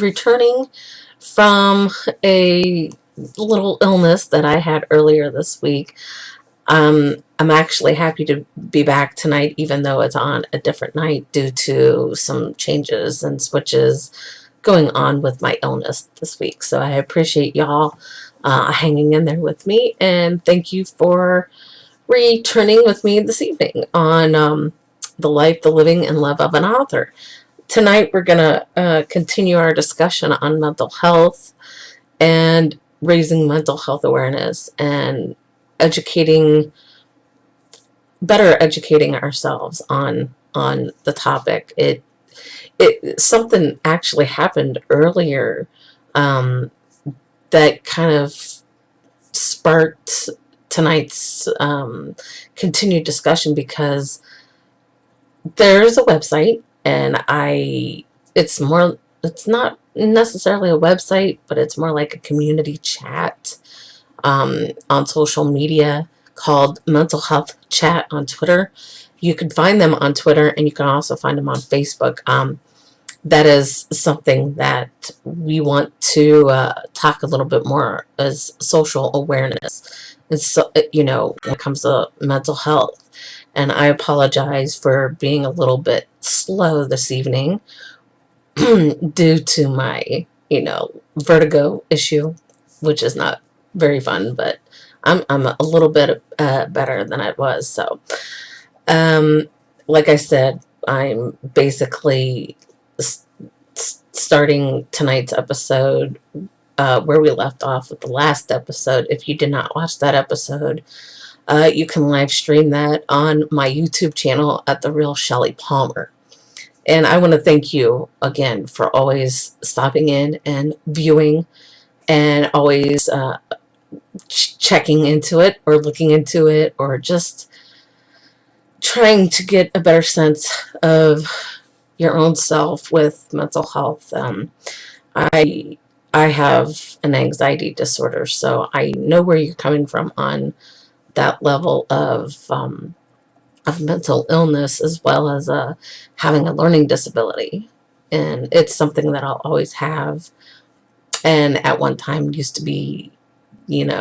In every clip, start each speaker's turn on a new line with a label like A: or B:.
A: returning from a little illness that I had earlier this week. I'm actually happy to be back tonight, even though it's on a different night due to some changes and switches going on with my illness this week. So I appreciate y'all hanging in there with me, and thank you for returning with me this evening on The Life, the Living, and Love of an Author. Tonight we're going to continue our discussion on mental health and raising mental health awareness and better educating ourselves on the topic. It something actually happened earlier that kind of sparked tonight's continued discussion, because there's a website, and it's not necessarily a website, but it's more like a community chat on social media called Mental Health Chat on Twitter. You can find them on Twitter, and you can also find them on Facebook. That is something that we want to talk a little bit more as social awareness. And so, when it comes to mental health. And I apologize for being a little bit slow this evening due to my, vertigo issue, which is not very fun, but I'm a little bit better than I was. So, like I said, I'm basically starting tonight's episode where we left off with the last episode. If you did not watch that episode, you can live stream that on my YouTube channel at The Real Shelly Palmer. And I want to thank you again for always stopping in and viewing, and always checking into it or looking into it, or just trying to get a better sense of your own self with mental health. I have an anxiety disorder, so I know where you're coming from on that level of mental illness, as well as having a learning disability. And it's something that I'll always have, and at one time used to be, not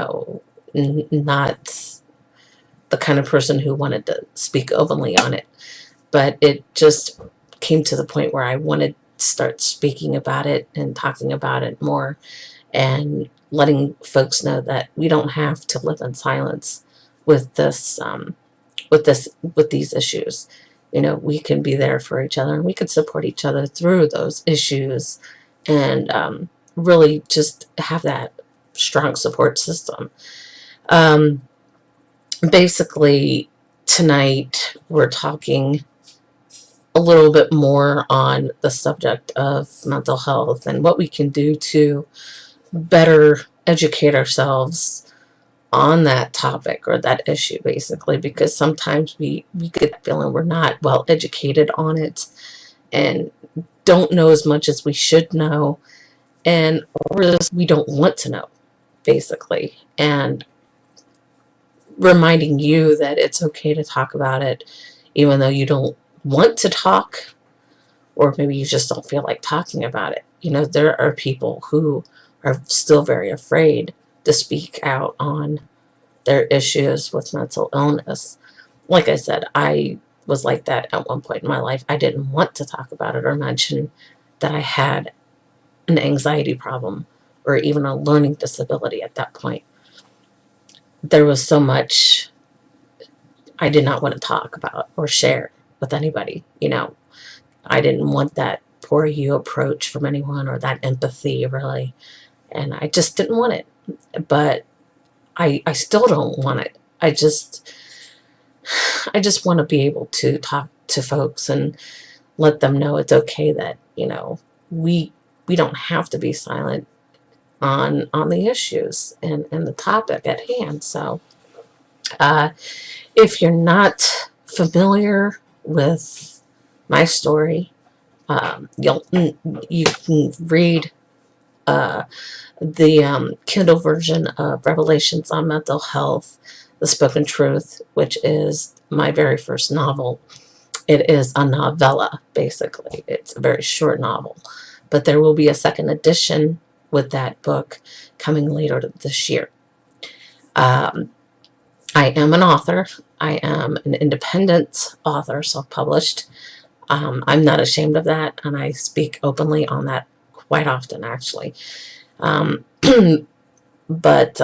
A: the kind of person who wanted to speak openly on it. But it just came to the point where I wanted to start speaking about it and talking about it more, and letting folks know that we don't have to live in silence with these issues. We can be there for each other, and we can support each other through those issues, and really just have that strong support system. Basically, tonight we're talking a little bit more on the subject of mental health and what we can do to better educate ourselves on that topic or that issue, basically, because sometimes we get the feeling we're not well educated on it and don't know as much as we should know, and or just we don't want to know, basically. And reminding you that it's okay to talk about it, even though you don't want to talk, or maybe you just don't feel like talking about it. There are people who are still very afraid to speak out on their issues with mental illness. Like I said, I was like that at one point in my life. I didn't want to talk about it or mention that I had an anxiety problem or even a learning disability at that point. There was so much I did not want to talk about or share with anybody. I didn't want that poor you approach from anyone, or that empathy, really. And I just didn't want it. But I still don't want it. I just want to be able to talk to folks and let them know it's okay that, we don't have to be silent on the issues and the topic at hand. So if you're not familiar with my story, you can read the Kindle version of Revelations on Mental Health, The Spoken Truth, which is my very first novel. It is a novella, basically. It's a very short novel, but there will be a second edition with that book coming later this year. I am an author. I am an independent author, self-published. I'm not ashamed of that, and I speak openly on that quite often, actually. Um, but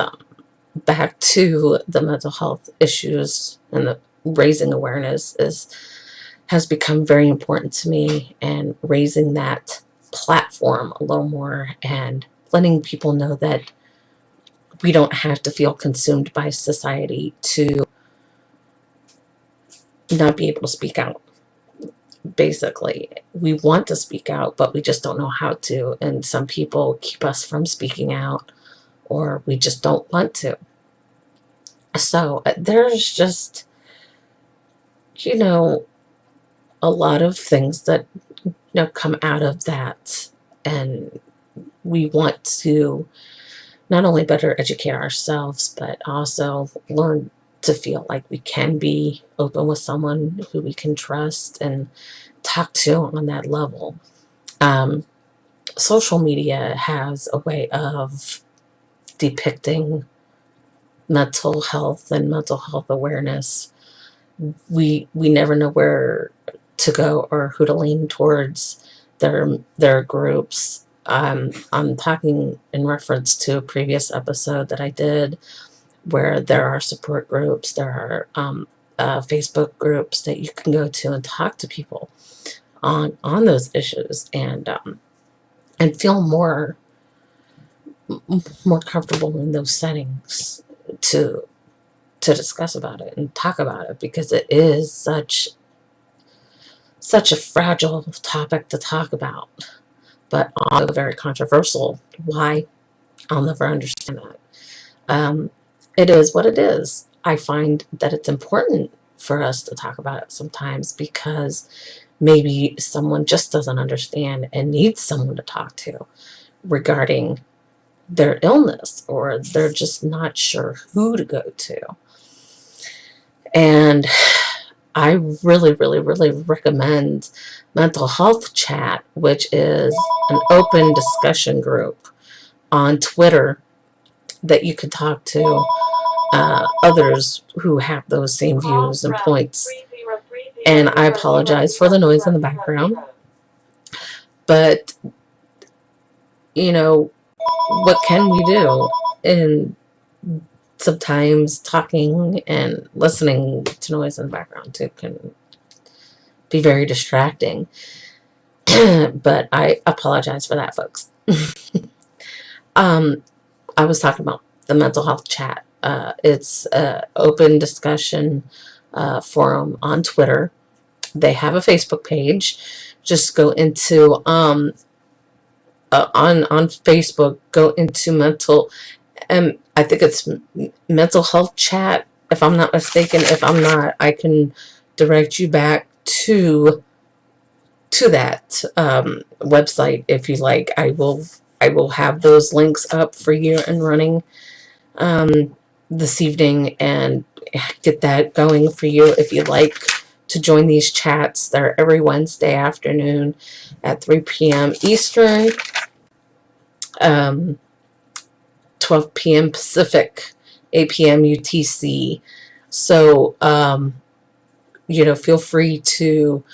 A: back to the mental health issues and the raising awareness has become very important to me, and raising that platform a little more and letting people know that we don't have to feel consumed by society to not be able to speak out. Basically, we want to speak out, but we just don't know how to, and some people keep us from speaking out, or we just don't want to. So there's just, a lot of things that come out of that, and we want to not only better educate ourselves, but also learn to feel like we can be open with someone who we can trust and talk to on that level. Social media has a way of depicting mental health and mental health awareness. We never know where to go or who to lean towards their groups. I'm talking in reference to a previous episode that I did, where there are support groups, there are Facebook groups that you can go to and talk to people on those issues, and feel more comfortable in those settings to discuss about it and talk about it, because it is such a fragile topic to talk about, but also very controversial. Why? I'll never understand that. It is what it is. I find that it's important for us to talk about it sometimes, because maybe someone just doesn't understand and needs someone to talk to regarding their illness, or they're just not sure who to go to. And I really, really, really recommend Mental Health Chat, which is an open discussion group on Twitter that you can talk to others who have those same views and points. And I apologize for the noise in the background, but what can we do? And sometimes talking and listening to noise in the background too can be very distracting. But I apologize for that, folks. I was talking about the Mental Health Chat. It's an open discussion forum on Twitter. They have a Facebook page. Just go into on Facebook. Go into mental. I think it's Mental Health Chat, if I'm not mistaken. If I'm not, I can direct you back to that website if you like. I will have those links up for you and running this evening, and get that going for you if you'd like to join these chats. They're every Wednesday afternoon at 3 p.m. Eastern, 12 p.m. Pacific, 8 p.m. UTC. So, feel free to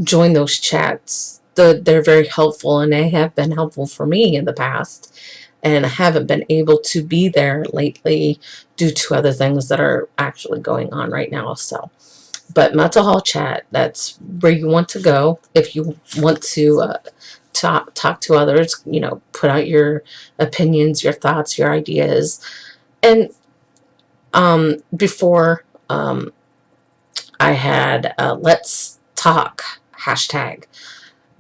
A: join those chats. They're very helpful, and they have been helpful for me in the past. And I haven't been able to be there lately due to other things that are actually going on right now. So, but Mental Health Chat, that's where you want to go if you want to talk to others, put out your opinions, your thoughts, your ideas. And before I had Let's Talk hashtag.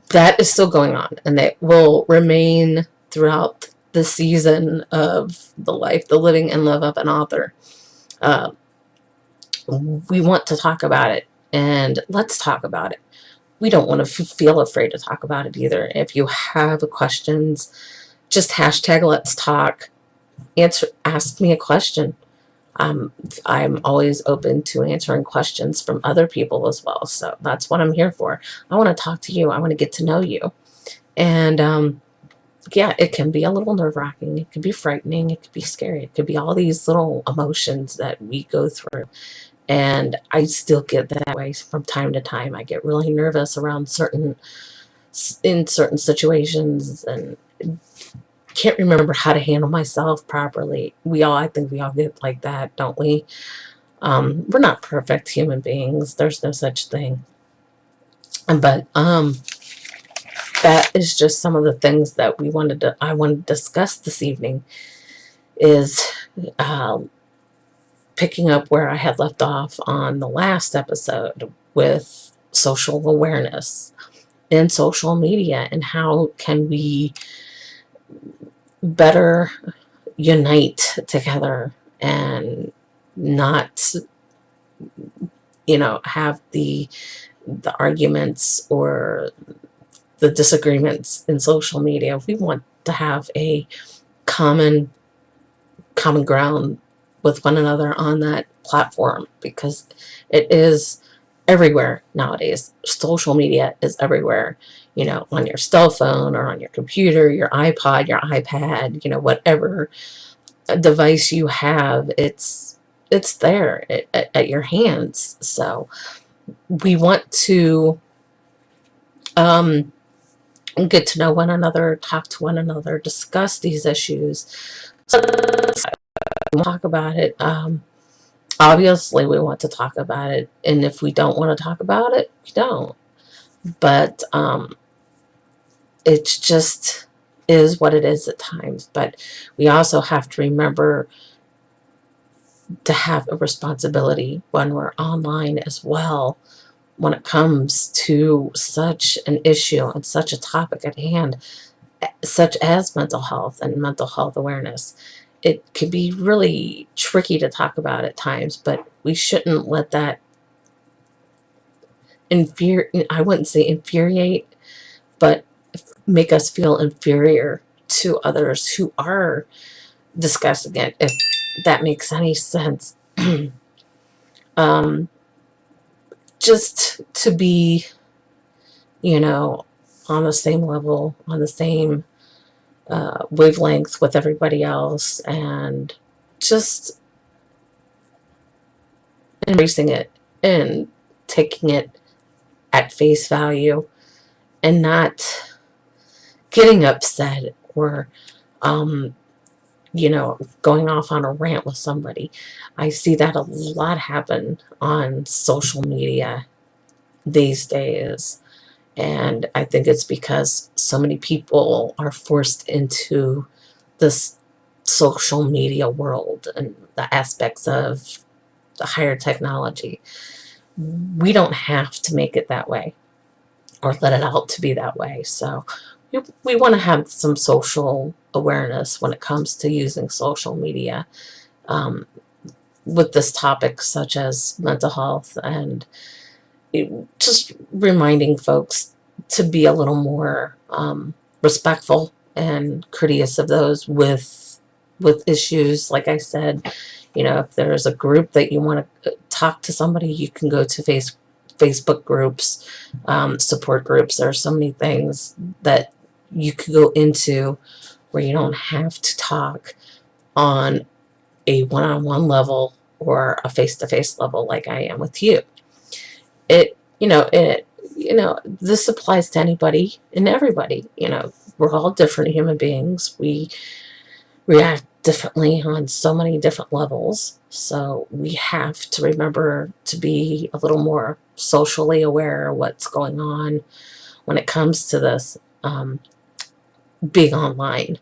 A: That is still going on, and it will remain throughout the season of The Life, the Living, and Love of an Author. We want to talk about it, and let's talk about it. We don't want to feel afraid to talk about it either. If you have questions, just hashtag Let's Talk. Ask me a question. I'm always open to answering questions from other people as well. So that's what I'm here for. I want to talk to you. I want to get to know you. And yeah, it can be a little nerve-wracking. It could be frightening. It could be scary. It could be all these little emotions that we go through. And I still get that way from time to time. I get really nervous around in certain situations, and can't remember how to handle myself properly. I think we all get like that, don't we? We're not perfect human beings. There's no such thing. But that is just some of the things that I wanted to discuss this evening, is um, picking up where I had left off on the last episode with social awareness and social media, and how can we better unite together and not, have the arguments or the disagreements in social media. We want to have a common common ground with one another on that platform, because it is everywhere nowadays. Social media is everywhere, on your cell phone or on your computer, your iPod, your iPad, whatever device you have, it's there at your hands. So we want to um, get to know one another, talk to one another, discuss these issues, so talk about it. Obviously, we want to talk about it, and if we don't want to talk about it, we don't. But it just is what it is at times. But we also have to remember to have a responsibility when we're online as well, when it comes to such an issue and such a topic at hand, such as mental health and mental health awareness. It can be really tricky to talk about at times, but we shouldn't let that I wouldn't say infuriate, but make us feel inferior to others who are discussing it, if that makes any sense. um, just to be, you know, on the same level, on the same wavelength with everybody else, and just embracing it and taking it at face value, and not getting upset or going off on a rant with somebody. I see that a lot happen on social media these days. And I think it's because so many people are forced into this social media world and the aspects of the higher technology. We don't have to make it that way or let it out to be that way. So we want to have some social awareness when it comes to using social media, um, with this topic, such as mental health, and just reminding folks to be a little more respectful and courteous of those with issues. Like I said, if there's a group that you want to talk to somebody, you can go to Facebook groups, support groups. There are so many things that you could go into where you don't have to talk on a one-on-one level or a face-to-face level like I am with you. This applies to anybody and everybody. We're all different human beings. We react differently on so many different levels. So we have to remember to be a little more socially aware of what's going on when it comes to this, being online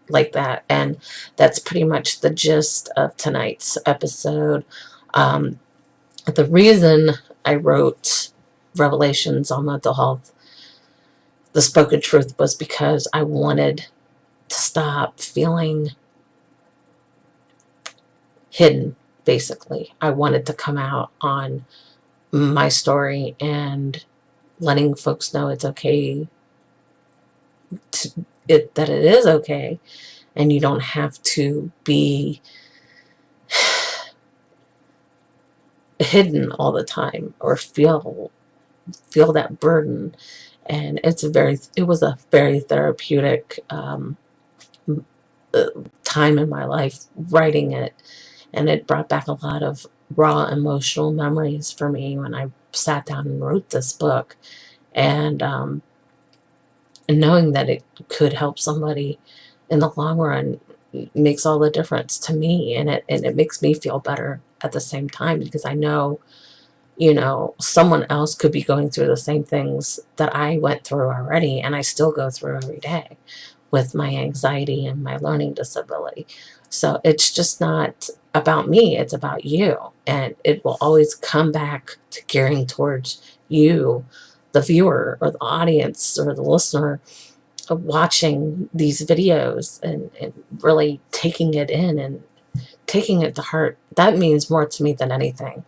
A: like that. And that's pretty much the gist of tonight's episode. The reason I wrote Revelations on Mental Health, the Spoken Truth, was because I wanted to stop feeling hidden, basically. I wanted to come out on my story and letting folks know it's okay, that it is okay, and you don't have to be hidden all the time or feel that burden. And it was a very therapeutic time in my life writing it. And it brought back a lot of raw emotional memories for me when I sat down and wrote this book. And knowing that it could help somebody in the long run makes all the difference to me. And it makes me feel better at the same time, because I know, someone else could be going through the same things that I went through already, and I still go through every day with my anxiety and my learning disability. So it's just not about me, it's about you. And it will always come back to gearing towards you, the viewer or the audience or the listener, of watching these videos and really taking it in and taking it to heart. That means more to me than anything.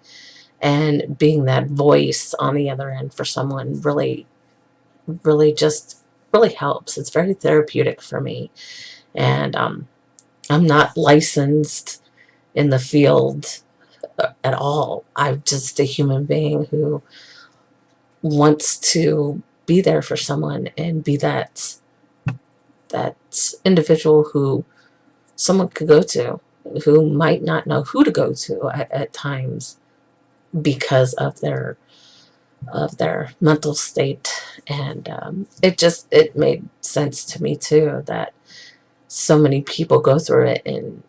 A: And being that voice on the other end for someone really, really just really helps. It's very therapeutic for me. And I'm not licensed in the field at all. I'm just a human being who wants to be there for someone and be that individual who someone could go to, who might not know who to go to at times because of their mental state. And it made sense to me too that so many people go through it and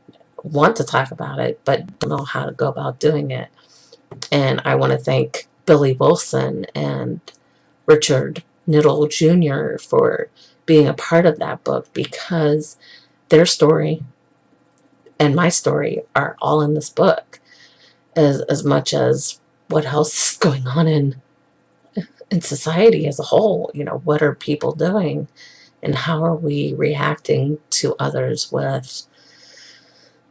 A: want to talk about it but don't know how to go about doing it. And I want to thank Billy Wilson and Richard Niddle Jr. for being a part of that book, because their story and my story are all in this book, as much as what else is going on in society as a whole. What are people doing, and how are we reacting to others with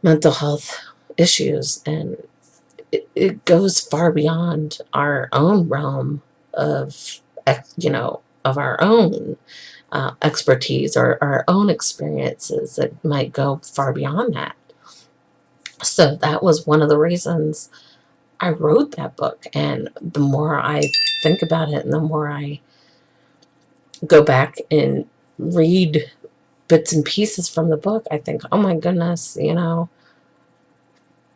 A: mental health issues? And it goes far beyond our own realm of, of our own expertise or our own experiences. It might go far beyond that. So that was one of the reasons I wrote that book. And the more I think about it and the more I go back and read bits and pieces from the book, I think, oh my goodness,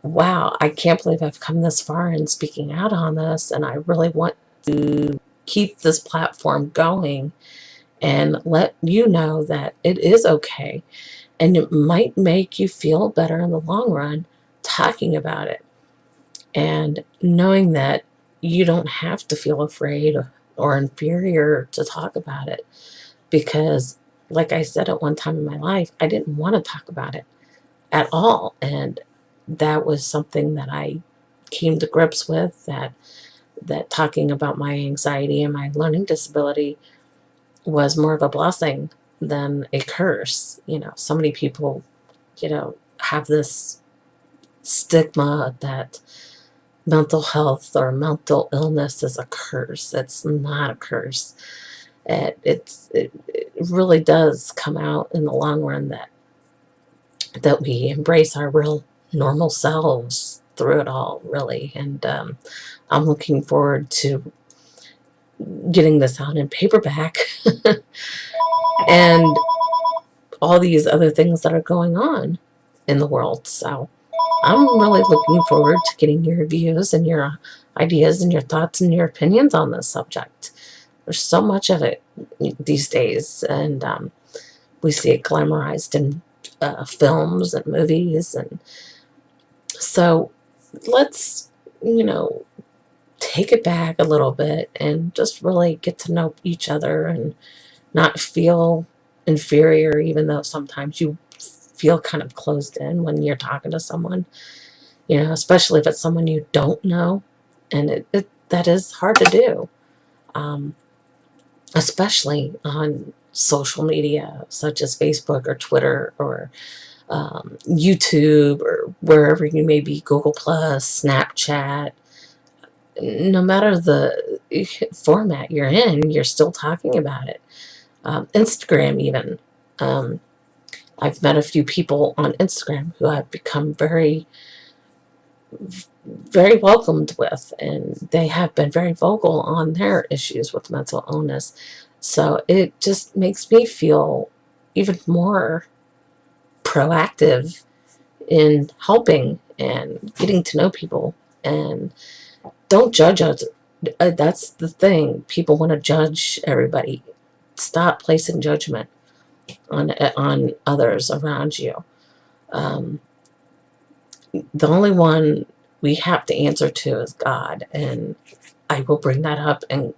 A: wow, I can't believe I've come this far in speaking out on this. And I really want to keep this platform going and let you know that it is okay. And it might make you feel better in the long run talking about it. And knowing that you don't have to feel afraid or inferior to talk about it. Because, like I said, at one time in my life, I didn't want to talk about it at all. And that was something that I came to grips with, that talking about my anxiety and my learning disability was more of a blessing than a curse. So many people, have this stigma that mental health or mental illness is a curse. It's not a curse. It really does come out in the long run that we embrace our real normal selves through it all, really. And I'm looking forward to getting this out in paperback and all these other things that are going on in the world. So I'm really looking forward to getting your views and your ideas and your thoughts and your opinions on this subject. There's so much of it these days, and we see it glamorized in films and movies. And so let's, take it back a little bit and just really get to know each other and not feel inferior, even though sometimes you feel kind of closed in when you're talking to someone, especially if it's someone you don't know. And that is hard to do, especially on social media such as Facebook or Twitter or YouTube or wherever you may be, Google Plus, Snapchat. No matter the format you're in, you're still talking about it. Instagram even. I've met a few people on Instagram who I've become very, very welcomed with, and they have been very vocal on their issues with mental illness. So it just makes me feel even more proactive in helping and getting to know people. And don't judge us. That's the thing. People want to judge everybody. Stop placing judgment on others around you. Um, the only one we have to answer to is God, and I will bring that up and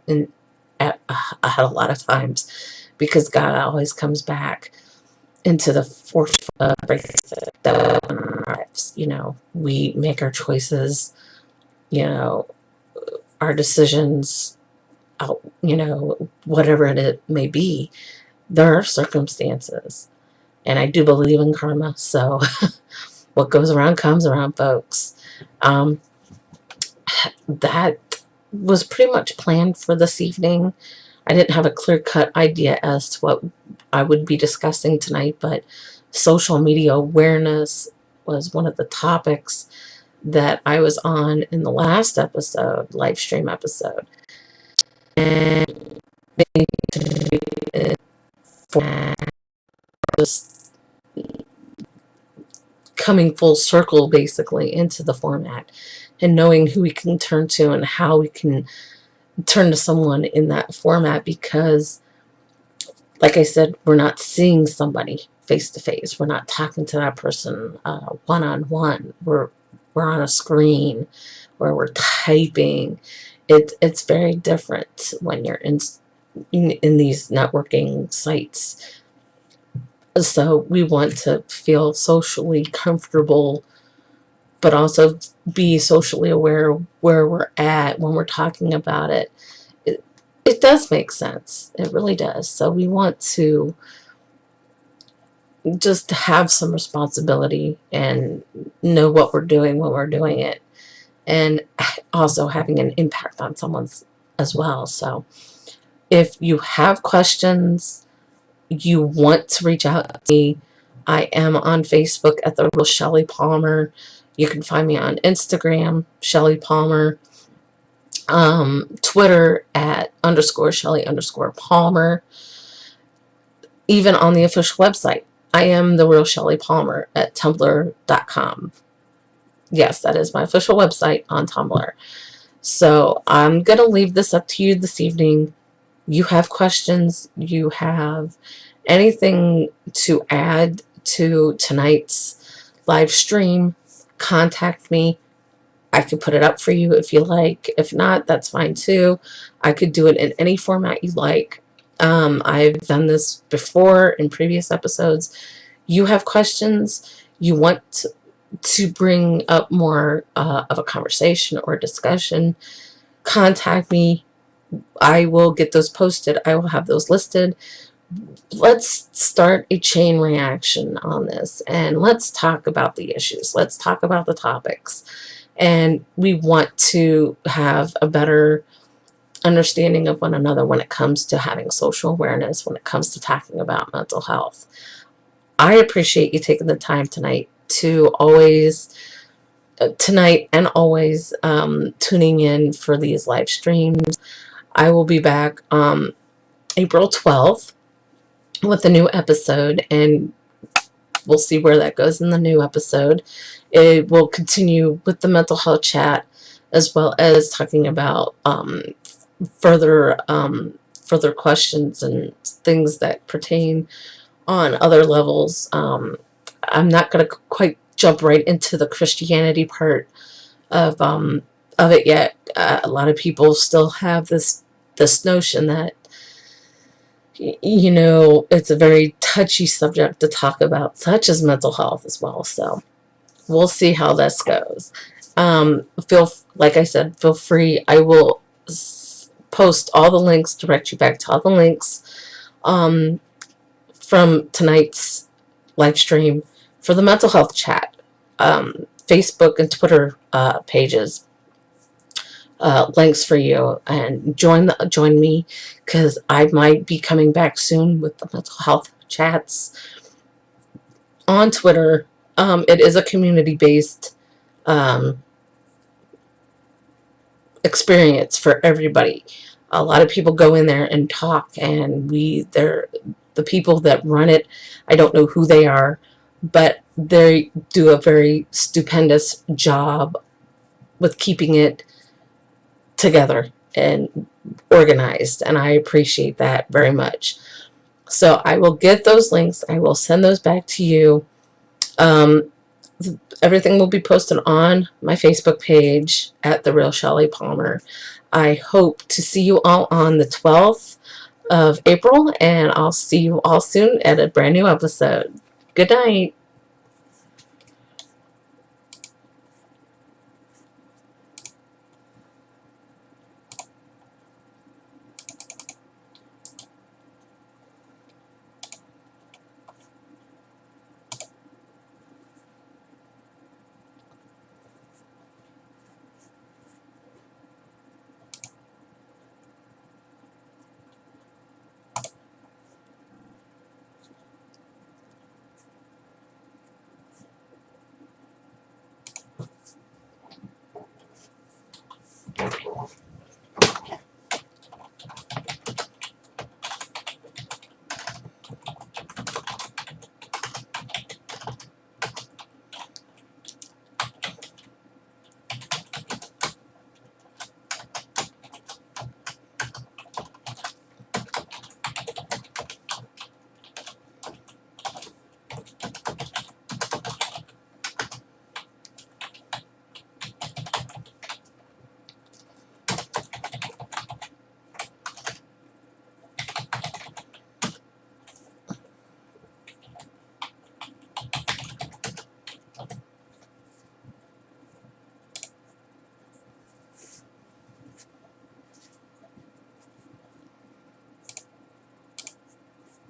A: at a lot of times, because God always comes back into the forefront of that in our lives. We make our choices, you know, our decisions, whatever it may be. There are circumstances, and I do believe in karma. So what goes around comes around, folks. Um, that was pretty much planned for this evening. I didn't have a clear-cut idea as to what I would be discussing tonight, but social media awareness was one of the topics that I was on in the last episode, live stream episode. And for just coming full circle basically into the format and knowing who we can turn to and how we can turn to someone in that format, because like I said, we're not seeing somebody face to face. We're not talking to that person one on one. We're on a screen where we're typing. It's very different when you're in these networking sites. So we want to feel socially comfortable, but also be socially aware where we're at when we're talking about it. It does make sense. It really does. So we want to just have some responsibility and know what we're doing when we're doing it, and also having an impact on someone's as well. So if you have questions, you want to reach out to me, I am on Facebook at the real Shelly Palmer. You can find me on Instagram, Shelly Palmer, Twitter at _Shelly_Palmer, even on the official website. I am the real Shelly Palmer at tumblr.com. Yes, that is my official website on Tumblr. So I'm going to leave this up to you this evening. You have questions, you have anything to add to tonight's live stream, contact me. I could put it up for you if you like. If not, that's fine too. I could do it in any format you like. I've done this before in previous episodes. You have questions, you want to bring up more of a conversation or discussion, contact me. I will get those posted. I will have those listed. Let's start a chain reaction on this, and let's talk about the issues. Let's talk about the topics. And we want to have a better understanding of one another when it comes to having social awareness, when it comes to talking about mental health. I appreciate you taking the time tonight to tonight and always tuning in for these live streams. I will be back April 12th with a new episode, and we'll see where that goes in the new episode. It will continue with the mental health chat, as well as talking about further questions and things that pertain on other levels. I'm not going to quite jump right into the Christianity part of it yet. A lot of people still have this notion that it's a very touchy subject to talk about, such as mental health as well. So we'll see how this goes. Like I said, feel free. I will post all the links, direct you back to all the links from tonight's live stream for the mental health chat, Facebook and Twitter pages. Links for you, and join me, because I might be coming back soon with the mental health chats on Twitter. It is a community-based experience for everybody. a lot of people go in there and talk, and they're the people that run it. I don't know who they are, but they do a very stupendous job with keeping it together and organized, and I appreciate that very much. So I will get those links. I will send those back to you. Everything will be posted on my Facebook page at The Real Shelly Palmer. I hope to see you all on the 12th of April, and I'll see you all soon at a brand new episode. Good night.